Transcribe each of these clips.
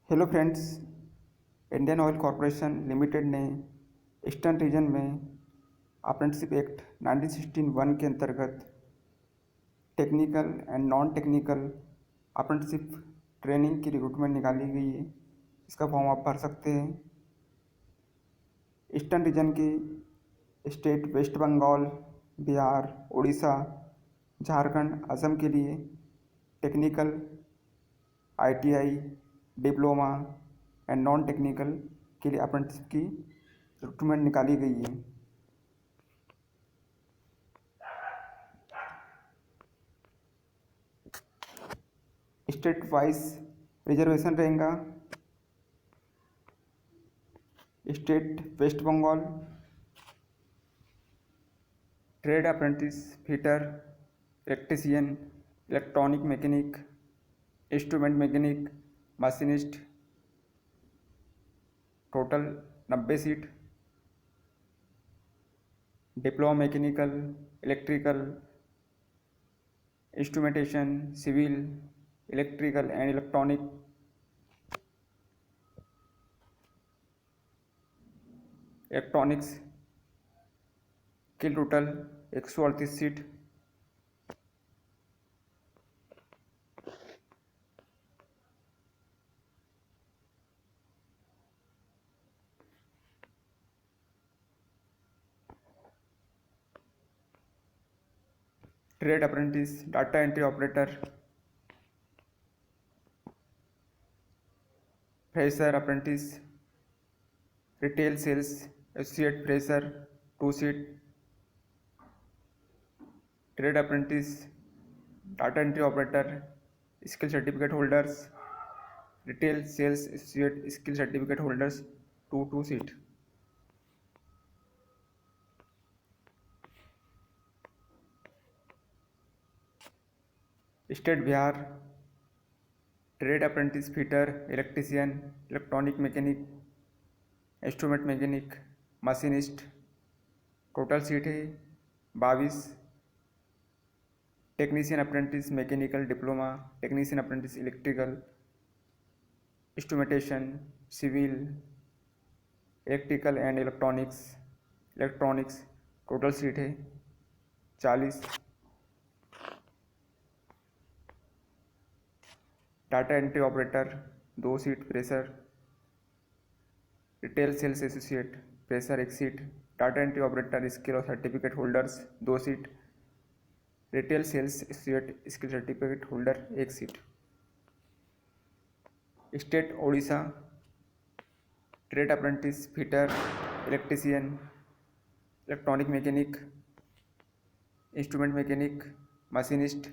Hello friends. Indian Oil Corporation Limited ने eastern region में apprenticeship act 1961 के अंतर्गत technical and non technical apprenticeship training की recruitment निकाली गई है। इसका फॉर्म आप भर सकते हैं। ईस्टर्न रीजन की स्टेट वेस्ट बंगाल, बिहार, उड़ीसा, झारखंड, असम के लिए technical, ITI, diploma and non technical के लिए अप्रेंटिसशिप की रिक्रूटमेंट निकाली गई है। स्टेट वाइज रिजर्वेशन रहेगा। State West Bengal, trade apprentice, fitter, electrician, electronic mechanic, instrument mechanic, machinist, total 90 seat. Diploma mechanical, electrical, instrumentation, civil, electrical and electronics के total 138 seat. Trade apprentice, data entry operator, fresher apprentice, retail sales associate fresher 2 seat. Trade apprentice, data entry operator, skill certificate holders, retail sales associate skill certificate holders 2 seat. State Bihar, trade apprentice, fitter, electrician, electronic mechanic, instrument mechanic, machinist, total seat है 22। Technician apprentice, mechanical diploma, technician apprentice, electrical, instrumentation, civil, electrical and electronics, total seat है 40। Data entry operator 2 seat fresher. Retail sales associate fresher 1 seat. Data entry operator skill और certificate holders 2 seat. Retail sales associate skill certificate holder 1 seat. State Odisha, trade apprentice, fitter, electrician, electronic mechanic, instrument mechanic, machinist,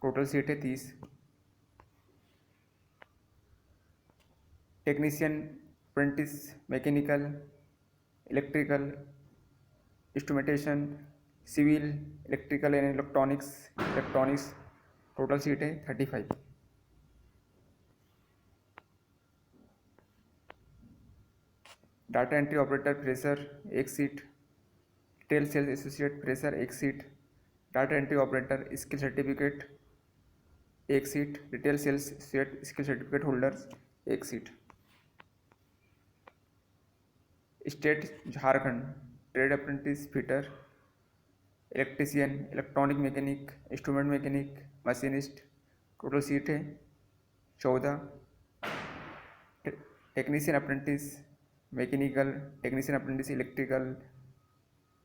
total seat है 30। Technician apprentice, mechanical, electrical, instrumentation, civil, electrical and electronics, total seat है 35। Data entry operator fresher 1 seat. Retail sales associate fresher 1 seat. Data entry operator skill certificate 1 seat. Retail sales associate skill certificate holders 1 seat. State Jharkhand, trade apprentice, fitter, electrician, electronic mechanic, instrument mechanic, machinist, total seat है 14। Technician apprentice, mechanical, technician apprentice, electrical,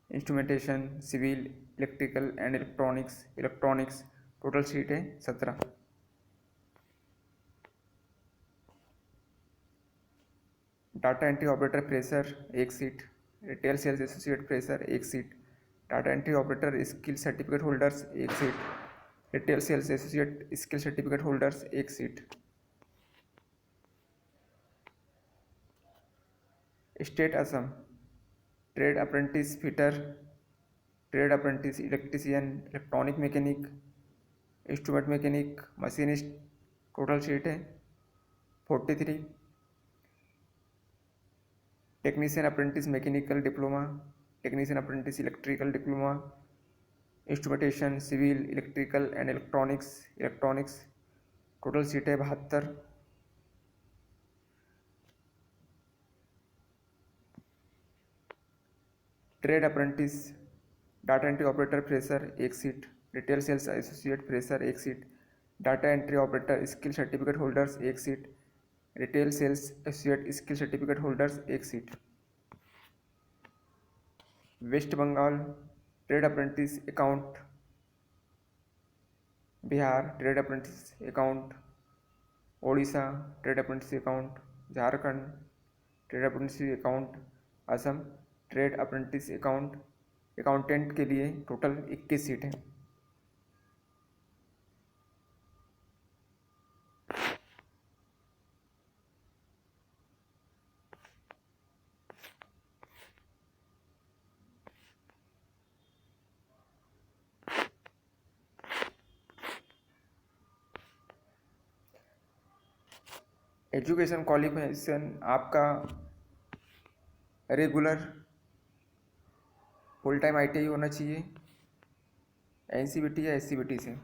instrumentation, civil, electrical and electronics, total seat है 17। Data entry operator fresher 1 seat. Retail sales associate fresher 1 seat. Data entry operator skill certificate holders 1 seat. Retail sales associate skill certificate holders 1 seat. State Assam, trade apprentice, fitter, trade apprentice, electrician, electronic mechanic, instrument mechanic, machinist, total seat है 43। Technician apprentice, mechanical diploma, technician apprentice, electrical diploma, instrumentation, civil, electrical and electronics, total seat है 72। Trade apprentice, data entry operator fresher 1 seat, retail sales associate fresher 1 seat, data entry operator skill certificate holders 1 seat, retail sales associate skill certificate holders 1 seat. West Bengal trade apprentice account, Bihar trade apprentice account, Odisha trade apprentice account, Jharkhand trade apprentice account, Assam trade apprentice account accountant के लिए total 21 seat हैं। Education qualification आपका regular full time ITI होना चाहिए NCVT या SCVT से।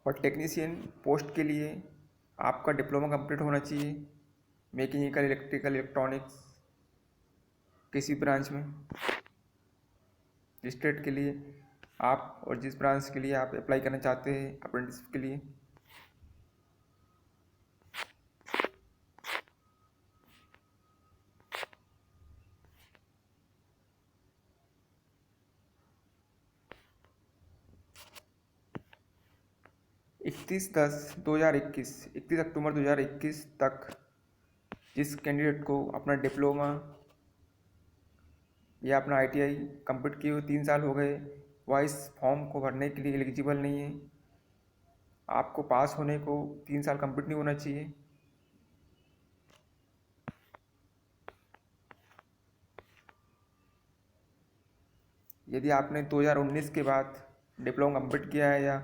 और technician post के लिए आपका डिप्लोमा कंप्लीट होना चाहिए मैकेनिकल, इलेक्ट्रिकल, इलेक्ट्रॉनिक्स किसी ब्रांच में। जिस ट्रेड के लिए आप और जिस ब्रांच के लिए आप अप्लाई करना चाहते हैं अप्रेंटिसशिप के लिए। इकतीस अक्टूबर 2021 तक जिस कैंडिडेट को अपना डिप्लोमा या अपना ITI कंप्लीट किए हुए 3 साल हो गए, वह इस फॉर्म को भरने के लिए एलिजिबल नहीं है। आपको पास होने को 3 साल कंप्लीट नहीं होना चाहिए। यदि आपने 2019 के बाद डिप्लोमा कंप्लीट किया है या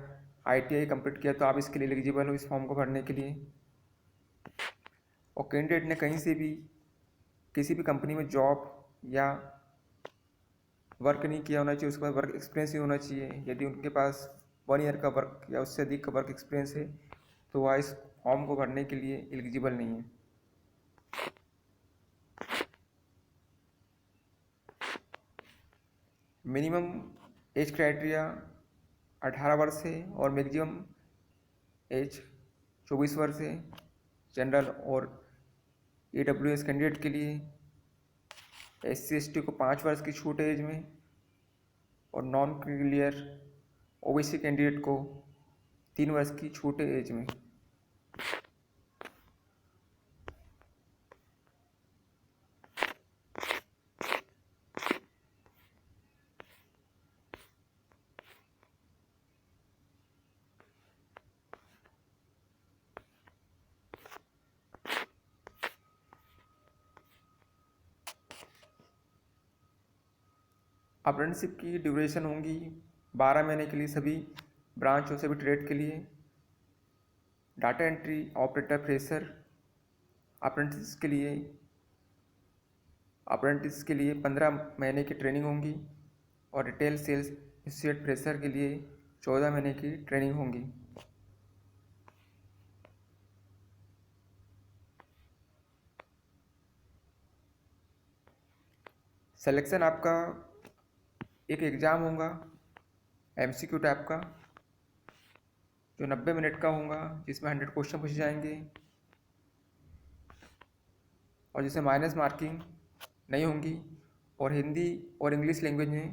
ITI कंप्लीट किया तो आप इसके लिए एलिजिबल हो इस फॉर्म को भरने के लिए। और कैंडिडेट ने कहीं से भी किसी भी कंपनी में जॉब या वर्क नहीं किया होना चाहिए, उसके पास वर्क एक्सपीरियंस नहीं होना चाहिए। यदि उनके पास 1 ईयर का वर्क या उससे अधिक का वर्क एक्सपीरियंस है तो वह इस फॉर्म को भरने के लिए एलिजिबल नहीं है। मिनिमम एज क्राइटेरिया 18 वर्ष है और मैक्सिमम एज 24 वर्ष है। जनरल और EWS कैंडिडेट के लिए SC/ST को 5 वर्ष की छूट है एज में और नॉन क्लियर OBC कैंडिडेट को 3 वर्ष की छूट है एज में। अप्रेंटिसशिप की ड्यूरेशन होंगी 12 महीने के लिए सभी ब्रांच और सभी ट्रेड के लिए। Data entry operator fresher apprentice के लिए 15 महीने की ट्रेनिंग होंगी और रिटेल सेल्स एसोसिएट फ्रेशर के लिए 14 महीने की ट्रेनिंग होंगी। सिलेक्शन आपका एक एग्ज़ाम होगा MCQ टाइप का जो 90 मिनट का होगा, जिसमें 100 क्वेश्चन पूछे जाएंगे और जिसमें माइनस मार्किंग नहीं होंगी और हिंदी और इंग्लिश लैंग्वेज में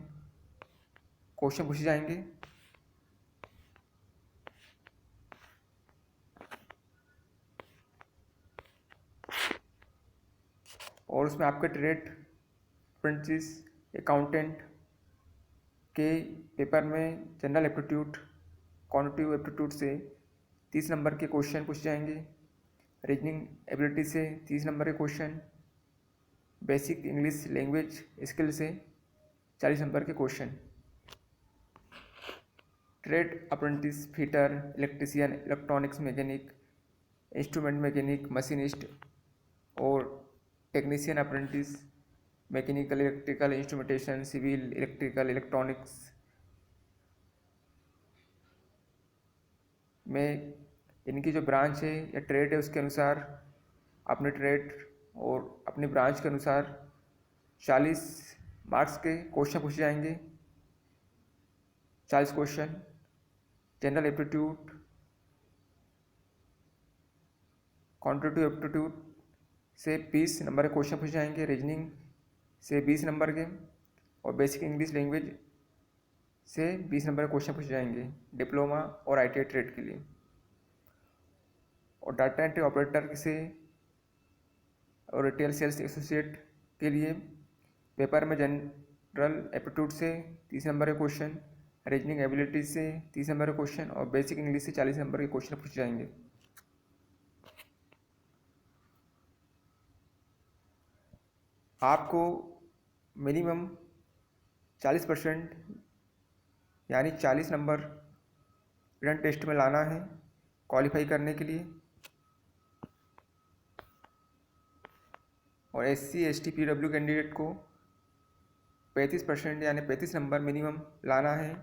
क्वेश्चन पूछे जाएंगे। और उसमें आपके ट्रेड अप्रेंटिस अकाउंटेंट के पेपर में जनरल एप्टीट्यूड, क्वांटिटेटिव एप्टीट्यूड से 30 नंबर के क्वेश्चन पूछे जाएंगे, रीजनिंग एबिलिटी से 30 नंबर के question, basic English language skill से 40 नंबर के question. Trade apprentice fitter, electrician, electronics mechanic, instrument mechanic, machinist और technician apprentice mechanical, electrical, instrumentation, civil, electrical, electronics में इनकी जो ब्रांच है या ट्रेड है उसके अनुसार अपने ट्रेड और अपनी ब्रांच के अनुसार 40 मार्क्स के क्वेश्चन पूछे जाएंगे। 40 question general aptitude, quantitative aptitude से 20 नंबर के क्वेश्चन पूछे जाएंगे, रीजनिंग से 20 नंबर के और बेसिक इंग्लिश लैंग्वेज से 20 नंबर के क्वेश्चन पूछे जाएंगे डिप्लोमा और ITI ट्रेड के लिए। और डाटा एंट्री ऑपरेटर से और रिटेल सेल्स एसोसिएट के लिए पेपर में जनरल एप्टीट्यूड से 30 नंबर के क्वेश्चन, रीजनिंग एबिलिटी से 30 नंबर के क्वेश्चन और बेसिक इंग्लिश से 40 नंबर के क्वेश्चन पूछे जाएंगे। आपको मिनिमम 40% यानी 40 नंबर रिटन टेस्ट में लाना है क्वालिफाई करने के लिए। और SC ST PW कैंडिडेट को 35% यानी 35 नंबर मिनिमम लाना है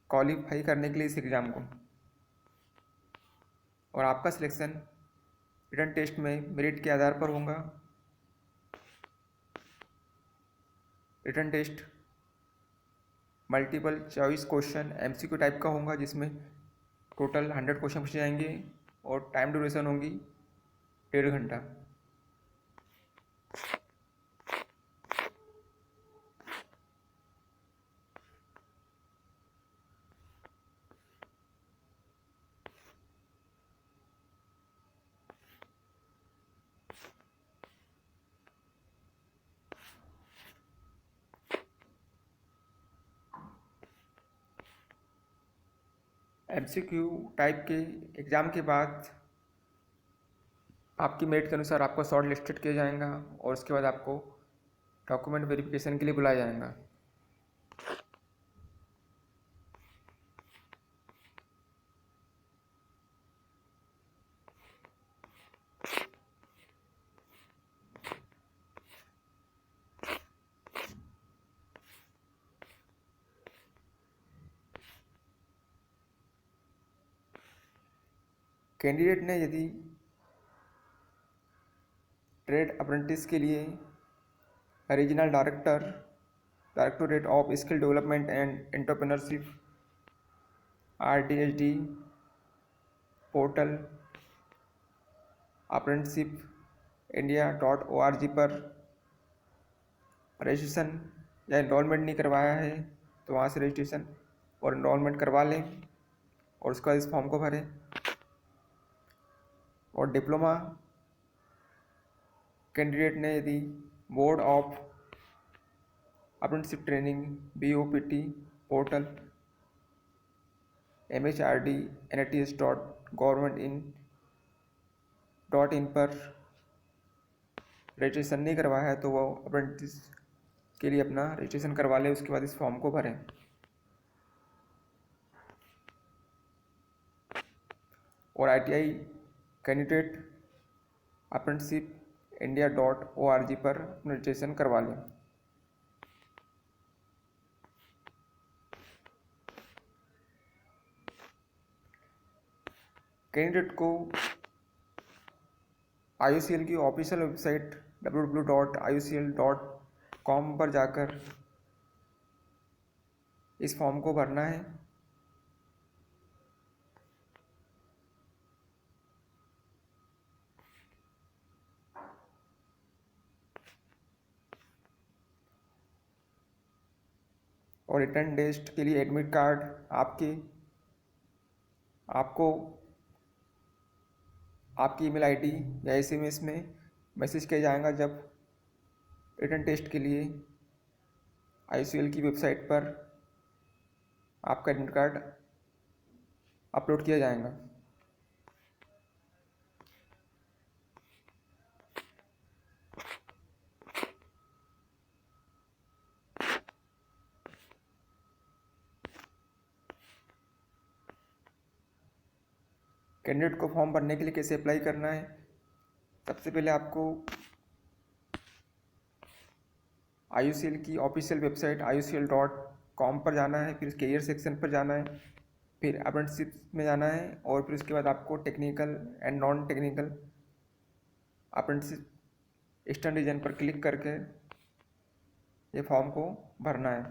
क्वालिफाई करने के लिए इस एग्ज़ाम को। और आपका सिलेक्शन रिटन टेस्ट में मेरिट के आधार पर होगा। Written test multiple choice question MCQ type का होगा जिसमें टोटल 100 क्वेश्चन पूछे जाएंगे और टाइम ड्यूरेशन होगी 1.5 घंटा। MCQ टाइप के एग्ज़ाम के बाद आपकी मेरिट के अनुसार आपको शॉर्ट लिस्टेड किया जाएगा और उसके बाद आपको डॉक्यूमेंट वेरिफिकेशन के लिए बुलाया जाएगा। कैंडिडेट ने यदि ट्रेड अप्रेंटिस के लिए regional directorate of skill development and entrepreneurship RDSD portal apprenticeship india.org पर रजिस्ट्रेशन या इनरोलमेंट नहीं करवाया है तो वहाँ से रजिस्ट्रेशन और इनरोलमेंट करवा लें और उसके बाद इस फॉर्म को भरें। और डिप्लोमा कैंडिडेट ने यदि board of apprenticeship training BOPT portal MHRD NATS.governmentin.in पर रजिस्ट्रेशन नहीं करवाया है तो वो अप्रेंटिस के लिए अपना रजिस्ट्रेशन करवा लें, उसके बाद इस फॉर्म को भरें। और ITI कैंडिडेट अप्रेंटिसशिप india.org पर अपना रजिस्ट्रेशन करवा लें। कैंडिडेट को IOCL की ऑफिशियल वेबसाइट www.iocl.com पर जाकर इस फॉर्म को भरना है। और रिटर्न टेस्ट के लिए एडमिट कार्ड आपको आपकी ईमेल ID या SMS में मैसेज किया जाएगा जब रिटर्न टेस्ट के लिए IOCL की वेबसाइट पर आपका एडमिट कार्ड अपलोड किया जाएगा। कैंडिडेट को फॉर्म भरने के लिए कैसे अप्लाई करना है, सबसे पहले आपको IUCL की ऑफिशियल वेबसाइट IUCL.com पर जाना है, फिर कैरियर सेक्शन पर जाना है, फिर अप्रेंटिसशिप में जाना है, और फिर उसके बाद आपको technical and non technical apprenticeship eastern region पर क्लिक करके ये फॉर्म को भरना है।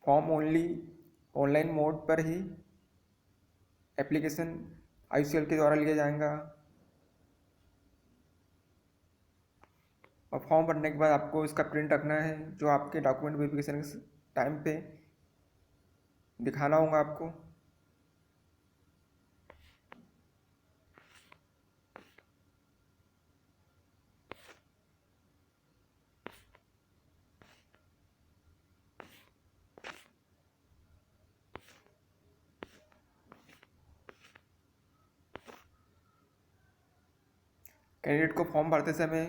फॉर्म ओनली ऑनलाइन मोड पर ही एप्लीकेशन IUCL के द्वारा लिया जाएगा, और फॉर्म भरने के बाद आपको इसका प्रिंट रखना है, जो आपके डॉक्यूमेंट वेरिफिकेशन के टाइम पे दिखाना होगा आपको। कैंडिडेट को फॉर्म भरते समय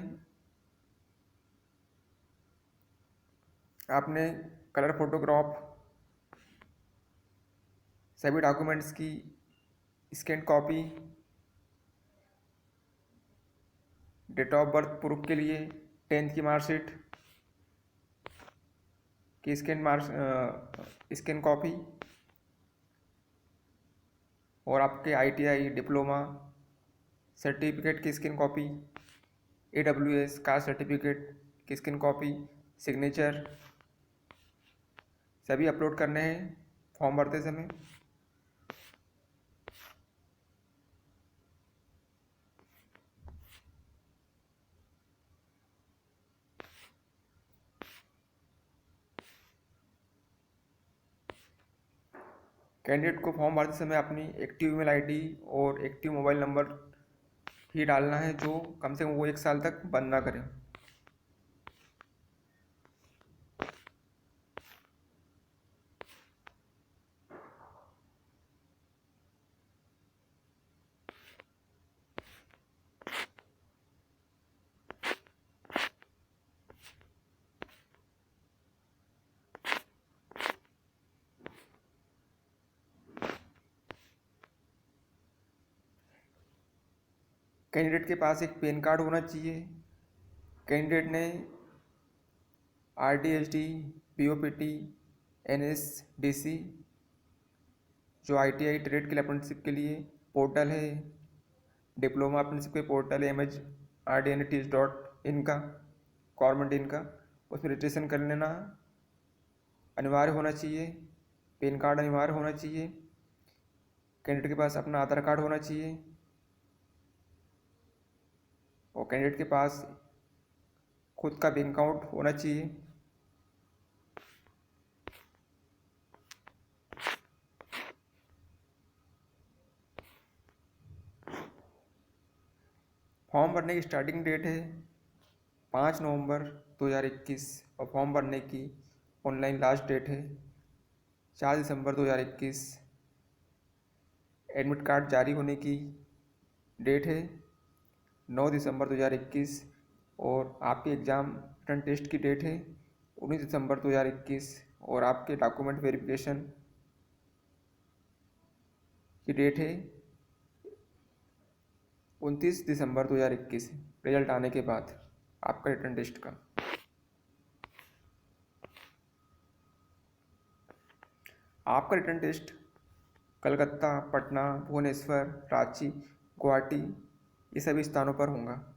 आपने कलर फोटोग्राफ, सभी डॉक्यूमेंट्स की scan copy, date of birth proof के लिए 10th की मार्कशीट की स्कैन कॉपी, और आपके ITI डिप्लोमा सर्टिफिकेट की scan copy, AWS caste certificate की स्कैन कॉपी, सिग्नेचर सभी अपलोड करने हैं फॉर्म भरते समय। कैंडिडेट को फॉर्म भरते समय अपनी एक्टिव ईमेल ID और एक्टिव मोबाइल नंबर ही डालना है, जो कम से कम वो 1 साल तक बंद ना करें। कैंडिडेट के पास एक पैन कार्ड होना चाहिए। कैंडिडेट ने RDSD, POPT, NSDC जो ITI ट्रेड के लिए अप्रेंटिसशिप के लिए पोर्टल है, डिप्लोमा अप्रेंटिसशिप के पोर्टल है MHRDNTS.in का, गवर्नमेंट इनका, उसमें रजिस्ट्रेशन कर लेना अनिवार्य होना चाहिए। पैन कार्ड अनिवार्य होना चाहिए। कैंडिडेट के पास अपना आधार कार्ड होना चाहिए, और कैंडिडेट के पास खुद का बैंक अकाउंट होना चाहिए। फॉर्म भरने की स्टार्टिंग डेट है 5 नवंबर 2021, और फॉर्म भरने की ऑनलाइन लास्ट डेट है 4 दिसंबर 2021। एडमिट कार्ड जारी होने की डेट है 9 दिसंबर 2021, और आपके एग्ज़ाम रिटन टेस्ट की डेट है 19 दिसंबर 2021, और आपके डॉक्यूमेंट वेरिफिकेशन की डेट है 29 दिसंबर 2021, रिजल्ट आने के बाद आपका रिटन टेस्ट का। आपका रिटन टेस्ट कलकत्ता, पटना, भुवनेश्वर, रांची, गुवाहाटी ये सभी स्थानों पर होगा।